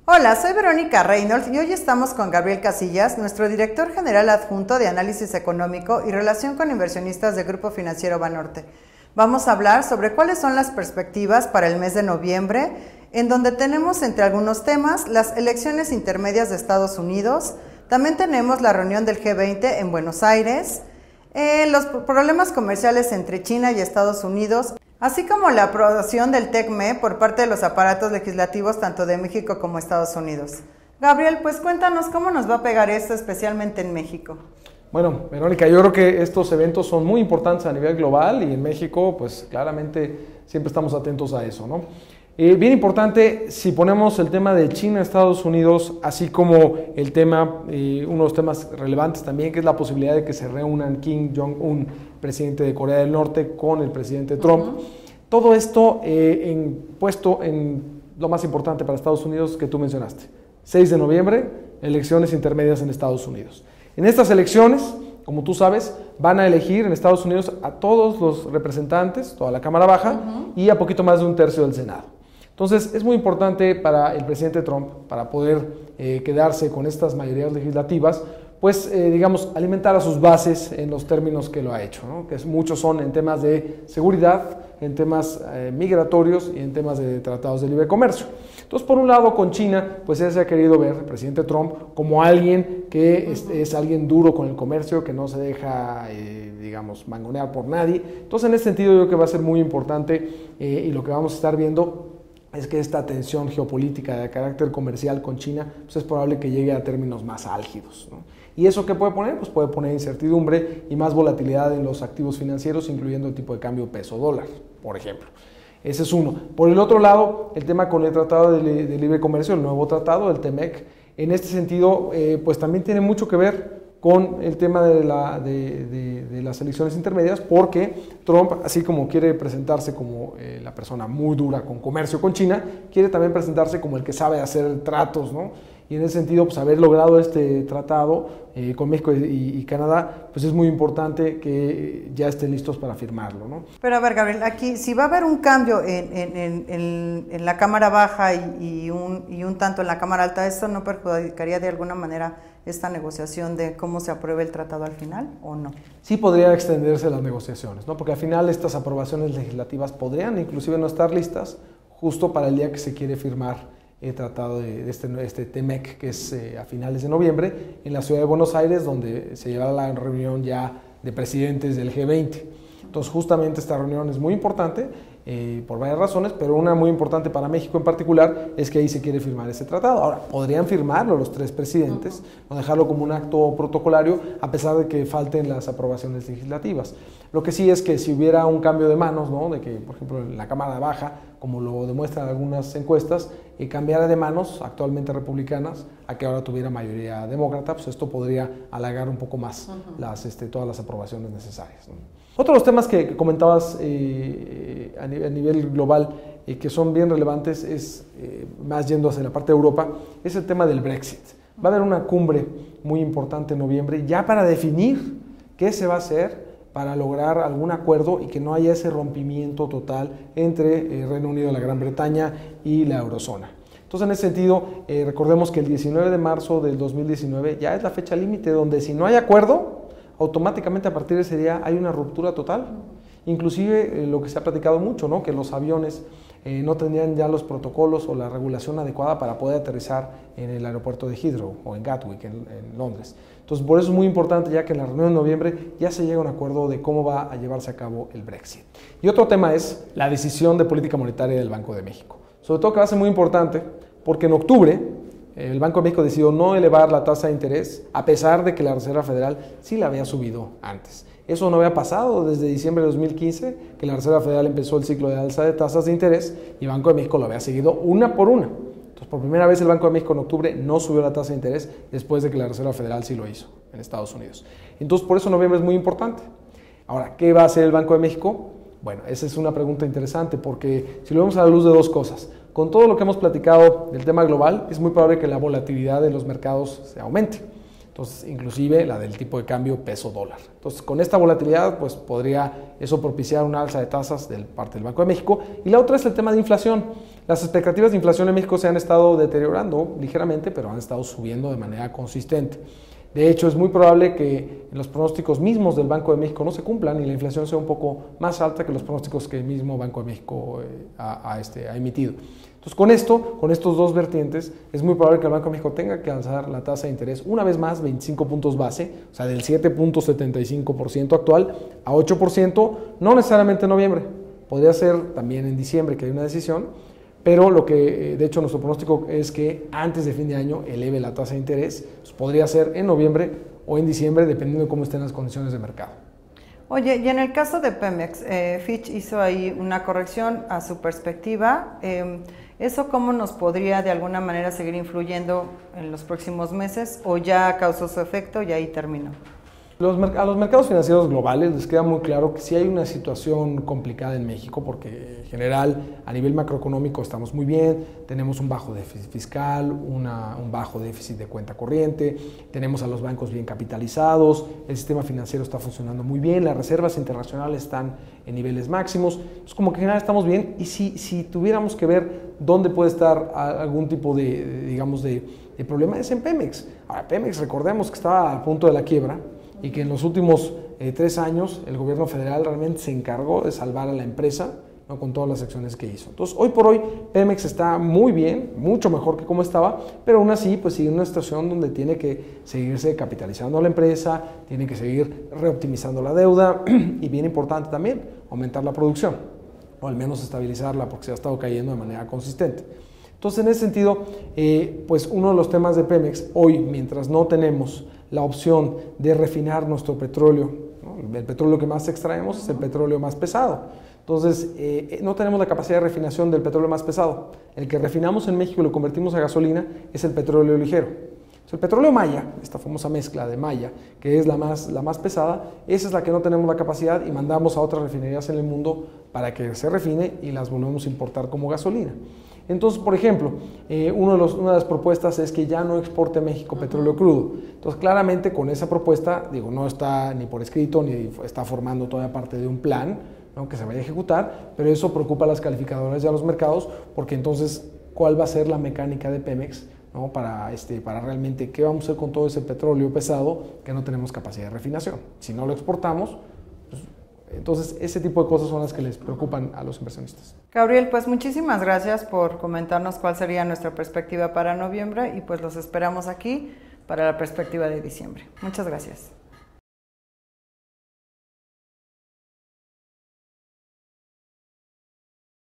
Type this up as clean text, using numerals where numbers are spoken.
Hola, soy Verónica Reynolds y hoy estamos con Gabriel Casillas, nuestro director general adjunto de Análisis Económico y Relación con Inversionistas del Grupo Financiero Banorte. Vamos a hablar sobre cuáles son las perspectivas para el mes de noviembre, en donde tenemos entre algunos temas las elecciones intermedias de Estados Unidos, también tenemos la reunión del G20 en Buenos Aires, los problemas comerciales entre China y Estados Unidos, así como la aprobación del TECME por parte de los aparatos legislativos tanto de México como Estados Unidos. Gabriel, pues cuéntanos cómo nos va a pegar esto especialmente en México. Bueno, Verónica, yo creo que estos eventos son muy importantes a nivel global y en México, pues claramente siempre estamos atentos a eso, ¿no? Bien importante, si ponemos el tema de China, Estados Unidos, así como el tema, uno de los temas relevantes también, que es la posibilidad de que se reúnan Kim Jong-un, presidente de Corea del Norte, con el presidente Trump. Todo esto puesto en lo más importante para Estados Unidos que tú mencionaste. 6 de noviembre, elecciones intermedias en Estados Unidos. En estas elecciones, como tú sabes, van a elegir en Estados Unidos a todos los representantes, toda la Cámara Baja, y a poquito más de un tercio del Senado. Entonces, es muy importante para el presidente Trump, para poder quedarse con estas mayorías legislativas, pues, digamos, alimentar a sus bases en los términos que lo ha hecho, ¿no? Que muchos son en temas de seguridad, en temas migratorios y en temas de tratados de libre comercio. Entonces, por un lado, con China, pues él se ha querido ver, el presidente Trump, como alguien que es alguien duro con el comercio, que no se deja, digamos, mangonear por nadie. Entonces, en ese sentido, yo creo que va a ser muy importante y lo que vamos a estar viendo es que esta tensión geopolítica de carácter comercial con China, pues es probable que llegue a términos más álgidos, ¿no? ¿Y eso qué puede poner? Pues puede poner incertidumbre y más volatilidad en los activos financieros, incluyendo el tipo de cambio peso-dólar, por ejemplo. Ese es uno. Por el otro lado, el tema con el Tratado de Libre Comercio, el nuevo tratado, el TEMEC, en este sentido, pues también tiene mucho que ver con el tema de las elecciones intermedias, porque Trump, así como quiere presentarse como la persona muy dura con comercio con China, quiere también presentarse como el que sabe hacer tratos, ¿no? Y en ese sentido, pues haber logrado este tratado con México y Canadá, pues es muy importante que ya estén listos para firmarlo, ¿no? Pero a ver, Gabriel, aquí si va a haber un cambio en la Cámara Baja y un tanto en la Cámara Alta, ¿esto no perjudicaría de alguna manera esta negociación de cómo se apruebe el tratado al final o no? Sí podría extenderse las negociaciones, ¿no? Porque al final estas aprobaciones legislativas podrían inclusive no estar listas justo para el día que se quiere firmar el tratado de este TEMEC, que es a finales de noviembre, en la ciudad de Buenos Aires, donde se llevará la reunión ya de presidentes del G20. Entonces, justamente esta reunión es muy importante por varias razones, pero una muy importante para México en particular es que ahí se quiere firmar ese tratado. Ahora, podrían firmarlo los tres presidentes, no dejarlo como un acto protocolario, a pesar de que falten las aprobaciones legislativas. Lo que sí es que si hubiera un cambio de manos, ¿no? De que, por ejemplo, en la Cámara Baja, como lo demuestran algunas encuestas, cambiara de manos, actualmente republicanas, a que ahora tuviera mayoría demócrata, pues esto podría alargar un poco más todas las aprobaciones necesarias, ¿no? Otro de los temas que comentabas a nivel global que son bien relevantes, es más yendo hacia la parte de Europa, es el tema del Brexit. Va a haber una cumbre muy importante en noviembre ya para definir qué se va a hacer para lograr algún acuerdo y que no haya ese rompimiento total entre Reino Unido, la Gran Bretaña y la Eurozona. Entonces, en ese sentido, recordemos que el 19 de marzo del 2019 ya es la fecha límite donde si no hay acuerdo, automáticamente a partir de ese día hay una ruptura total. Inclusive lo que se ha platicado mucho, ¿no? Que los aviones no tendrían ya los protocolos o la regulación adecuada para poder aterrizar en el aeropuerto de Heathrow o en Gatwick, en Londres. Entonces, por eso es muy importante ya que en la reunión de noviembre ya se llega a un acuerdo de cómo va a llevarse a cabo el Brexit. Y otro tema es la decisión de política monetaria del Banco de México. Sobre todo que va a ser muy importante porque en octubre el Banco de México decidió no elevar la tasa de interés, a pesar de que la Reserva Federal sí la había subido antes. Eso no había pasado desde diciembre de 2015, que la Reserva Federal empezó el ciclo de alza de tasas de interés y el Banco de México lo había seguido una por una. Entonces, por primera vez el Banco de México en octubre no subió la tasa de interés después de que la Reserva Federal sí lo hizo en Estados Unidos. Entonces, por eso noviembre es muy importante. Ahora, ¿qué va a hacer el Banco de México? Bueno, esa es una pregunta interesante porque si lo vemos a la luz de dos cosas, con todo lo que hemos platicado del tema global, es muy probable que la volatilidad de los mercados se aumente. Entonces, inclusive la del tipo de cambio peso-dólar. Entonces, con esta volatilidad, pues podría eso propiciar una alza de tasas de parte del Banco de México. Y la otra es el tema de inflación. Las expectativas de inflación en México se han estado deteriorando ligeramente, pero han estado subiendo de manera consistente. De hecho, es muy probable que los pronósticos mismos del Banco de México no se cumplan y la inflación sea un poco más alta que los pronósticos que el mismo Banco de México ha emitido. Entonces, con estos dos vertientes, es muy probable que el Banco de México tenga que alzar la tasa de interés una vez más 25 puntos base, o sea, del 7.75% actual a 8%, no necesariamente en noviembre, podría ser también en diciembre que hay una decisión, pero lo que, de hecho, nuestro pronóstico es que antes de fin de año eleve la tasa de interés, pues podría ser en noviembre o en diciembre, dependiendo de cómo estén las condiciones de mercado. Oye, y en el caso de Pemex, Fitch hizo ahí una corrección a su perspectiva. ¿Eso cómo nos podría de alguna manera seguir influyendo en los próximos meses o ya causó su efecto y ahí terminó? A los mercados financieros globales les queda muy claro que sí hay una situación complicada en México porque en general a nivel macroeconómico estamos muy bien, tenemos un bajo déficit fiscal, un bajo déficit de cuenta corriente, tenemos a los bancos bien capitalizados, el sistema financiero está funcionando muy bien, las reservas internacionales están en niveles máximos, es como que en general estamos bien y si tuviéramos que ver dónde puede estar algún tipo de problema es en Pemex. Ahora, Pemex, recordemos que estaba a punto de la quiebra, y que en los últimos 3 años el gobierno federal realmente se encargó de salvar a la empresa, ¿no?, con todas las acciones que hizo. Entonces, hoy por hoy, Pemex está muy bien, mucho mejor que como estaba, pero aún así, pues sigue en una situación donde tiene que seguirse capitalizando la empresa, tiene que seguir reoptimizando la deuda y, bien importante también, aumentar la producción, o al menos estabilizarla, porque se ha estado cayendo de manera consistente. Entonces, en ese sentido, pues uno de los temas de Pemex hoy, mientras no tenemos la opción de refinar nuestro petróleo, ¿no?, el petróleo que más extraemos es el petróleo más pesado. Entonces, no tenemos la capacidad de refinación del petróleo más pesado. El que refinamos en México y lo convertimos a gasolina es el petróleo ligero. Entonces, el petróleo Maya, esta famosa mezcla de Maya, que es la más pesada, esa es la que no tenemos la capacidad y mandamos a otras refinerías en el mundo para que se refine y las volvemos a importar como gasolina. Entonces, por ejemplo, una de las propuestas es que ya no exporte México petróleo crudo. Entonces, claramente con esa propuesta, no está ni por escrito ni está formando todavía parte de un plan, ¿no?, que se vaya a ejecutar, pero eso preocupa a las calificadoras y a los mercados, porque entonces, ¿cuál va a ser la mecánica de Pemex, ¿no?, para realmente qué vamos a hacer con todo ese petróleo pesado que no tenemos capacidad de refinación? Si no lo exportamos, pues, entonces ese tipo de cosas son las que les preocupan a los inversionistas. Gabriel, pues muchísimas gracias por comentarnos cuál sería nuestra perspectiva para noviembre y pues los esperamos aquí para la perspectiva de diciembre. Muchas gracias.